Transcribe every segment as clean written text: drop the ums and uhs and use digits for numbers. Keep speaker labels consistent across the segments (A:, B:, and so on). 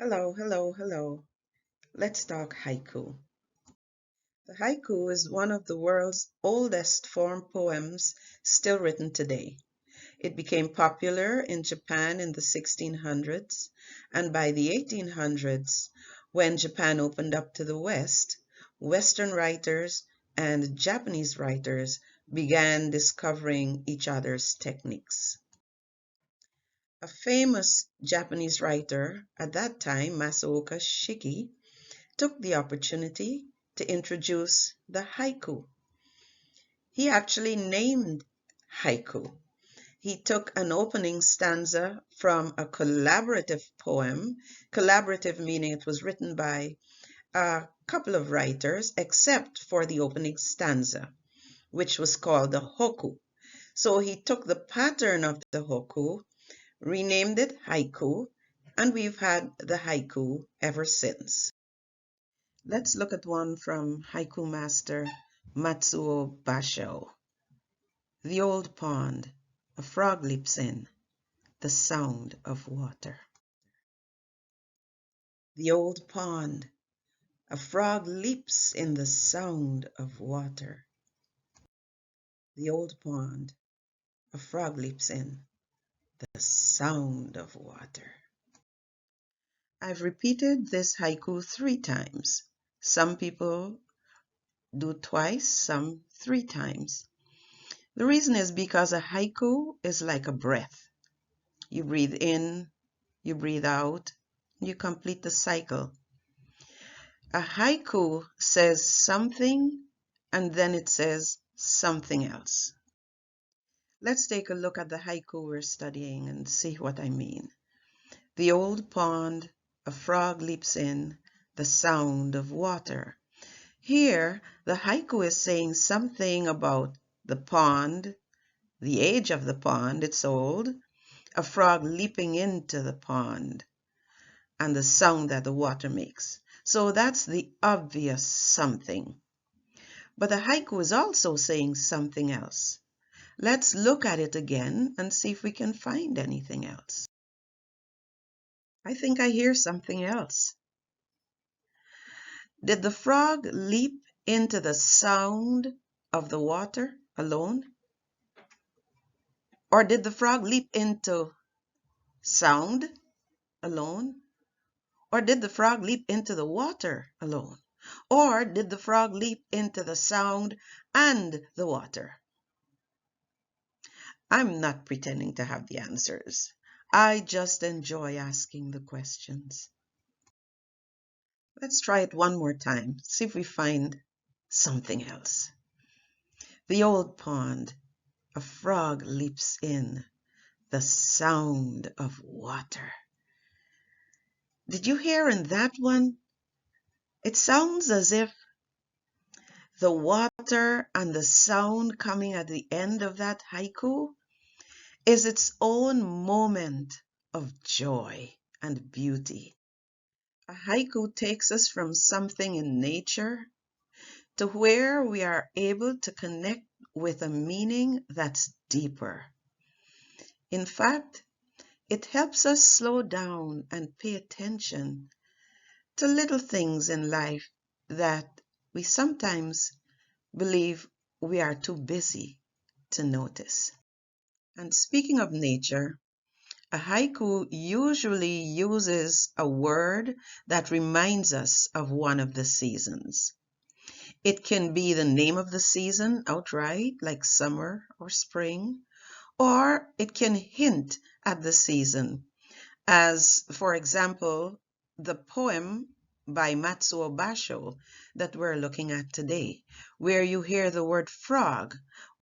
A: Hello, hello, hello. Let's talk haiku. The haiku is one of the world's oldest form poems still written today. It became popular in Japan in the 1600s, and by the 1800s, when Japan opened up to the West, Western writers and Japanese writers began discovering each other's techniques. A famous Japanese writer at that time, Masaoka Shiki, took the opportunity to introduce the haiku. He actually named haiku. He took an opening stanza from a collaborative poem, collaborative meaning it was written by a couple of writers, except for the opening stanza, which was called the hokku. So he took the pattern of the hokku, renamed it haiku, and we've had the haiku ever since. Let's look at one from haiku master Matsuo Basho. The old pond, a frog leaps in, the sound of water. The old pond, a frog leaps in the sound of water. The old pond, a frog leaps in, the sound of water. I've repeated this haiku 3 times. Some people do twice, some 3 times. The reason is because a haiku is like a breath. You breathe in, you breathe out, you complete the cycle. A haiku says something and then it says something else. Let's take a look at the haiku we're studying and see what I mean. The old pond, a frog leaps in, the sound of water. Here, the haiku is saying something about the pond, the age of the pond, it's old, a frog leaping into the pond, and the sound that the water makes. So that's the obvious something. But the haiku is also saying something else. Let's look at it again and see if we can find anything else. I think I hear something else. Did the frog leap into the sound of the water alone? Or did the frog leap into sound alone? Or did the frog leap into the water alone? Or did the frog leap into the sound and the water? I'm not pretending to have the answers. I just enjoy asking the questions. Let's try it one more time, see if we find something else. The old pond, a frog leaps in, the sound of water. Did you hear in that one? It sounds as if the water and the sound coming at the end of that haiku is its own moment of joy and beauty. A haiku takes us from something in nature to where we are able to connect with a meaning that's deeper. In fact, it helps us slow down and pay attention to little things in life that we sometimes believe we are too busy to notice. And speaking of nature, a haiku usually uses a word that reminds us of one of the seasons. It can be the name of the season outright, like summer or spring, or it can hint at the season, as, for example, the poem by Matsuo Basho that we're looking at today, where you hear the word frog,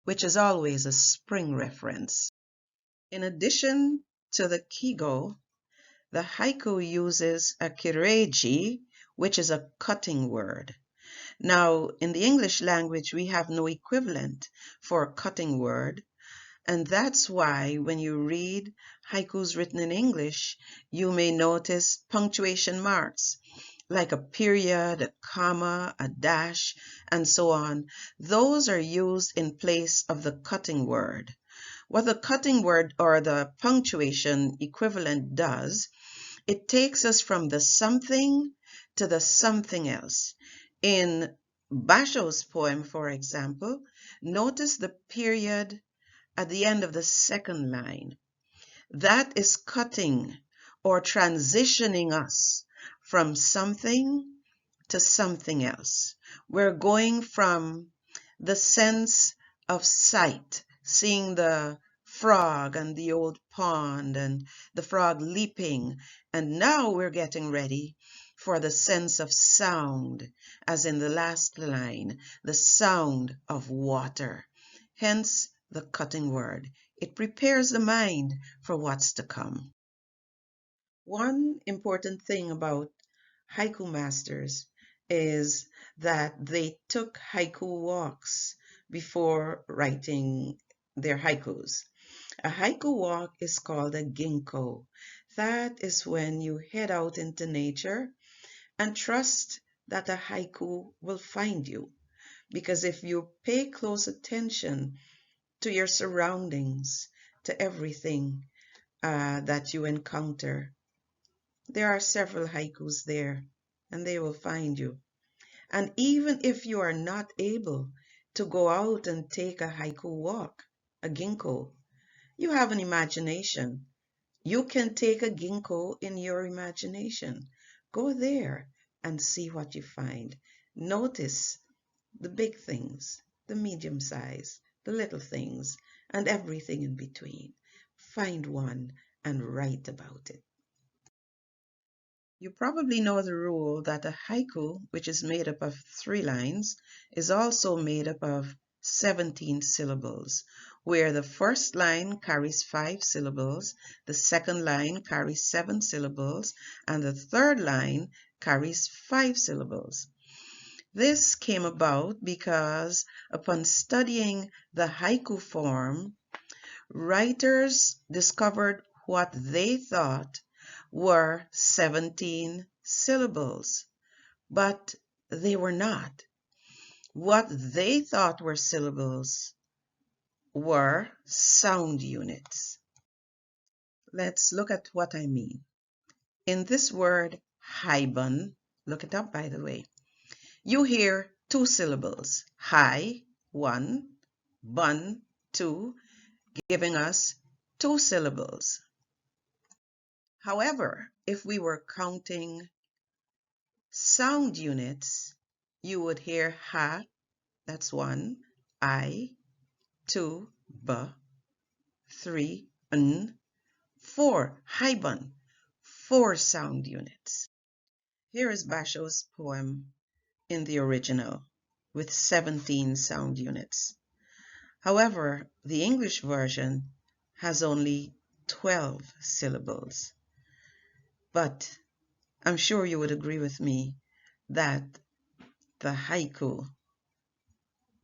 A: which is always a spring reference. In addition to the kigo, the haiku uses a kireiji, which is a cutting word. Now, in the English language, we have no equivalent for a cutting word, and that's why when you read haikus written in English, you may notice punctuation marks, like a period, a comma, a dash, and so on. Those are used in place of the cutting word. What the cutting word or the punctuation equivalent does It takes us from the something to the something else. In Basho's poem, for example, notice the period at the end of the second line. That is cutting or transitioning us from something to something else. We're going from the sense of sight, seeing the frog and the old pond and the frog leaping, and now we're getting ready for the sense of sound, as in the last line, the sound of water. Hence the cutting word. It prepares the mind for what's to come. One important thing about haiku masters is that they took haiku walks before writing their haikus. A haiku walk is called a Ginko. That is when you head out into nature and trust that a haiku will find you. Because if you pay close attention to your surroundings, to everything that you encounter, there are several haikus there, and they will find you. And even if you are not able to go out and take a haiku walk, a Ginko, you have an imagination. You can take a Ginko in your imagination. Go there and see what you find. Notice the big things, the medium size, the little things, and everything in between. Find one and write about it. You probably know the rule that a haiku, which is made up of 3 lines, is also made up of 17 syllables, where the first line carries 5 syllables, the second line carries 7 syllables, and the third line carries 5 syllables. This came about because upon studying the haiku form, writers discovered what they thought were 17 syllables, but they were not. What they thought were syllables were sound units. Let's look at what I mean. In this word, haibun, look it up by the way, you hear 2 syllables, hai, 1, bun, 2, giving us 2 syllables. However, if we were counting sound units, you would hear ha, that's 1, I, 2, b, 3, n, 4, haibun, 4 sound units. Here is Basho's poem in the original with 17 sound units. However, the English version has only 12 syllables. But I'm sure you would agree with me that the haiku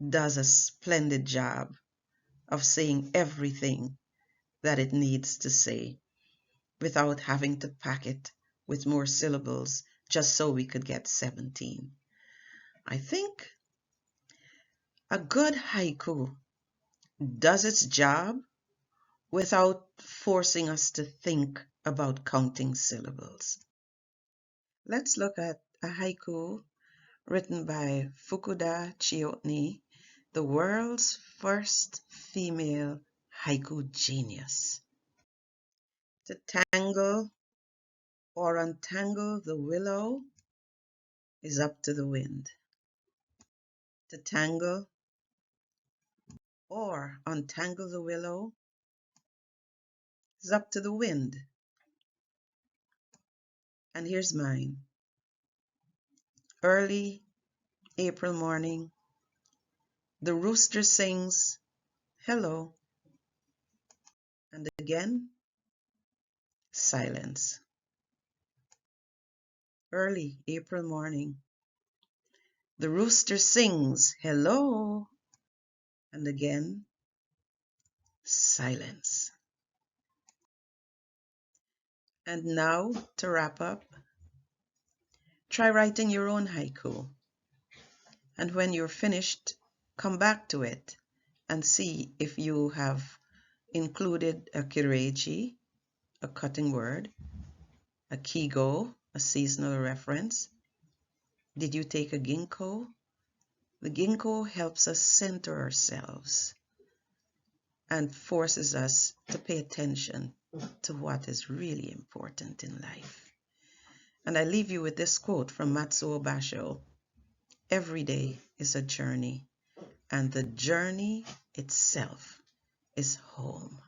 A: does a splendid job of saying everything that it needs to say without having to pack it with more syllables just so we could get 17. I think a good haiku does its job without forcing us to think about counting syllables. Let's look at a haiku written by Fukuda Chiotni, the world's first female haiku genius. To tangle or untangle the willow is up to the wind. To tangle or untangle the willow is up to the wind. And here's mine. Early April morning, the rooster sings, hello, and again, silence. Early April morning, the rooster sings, hello, and again, silence. And now, to wrap up, try writing your own haiku. And when you're finished, come back to it and see if you have included a kireji, a cutting word, A Kigo, a seasonal reference. Did you take a Ginko? The Ginko helps us center ourselves and forces us to pay attention to what is really important in life. And I leave you with this quote from Matsuo Basho. Every day is a journey, and the journey itself is home.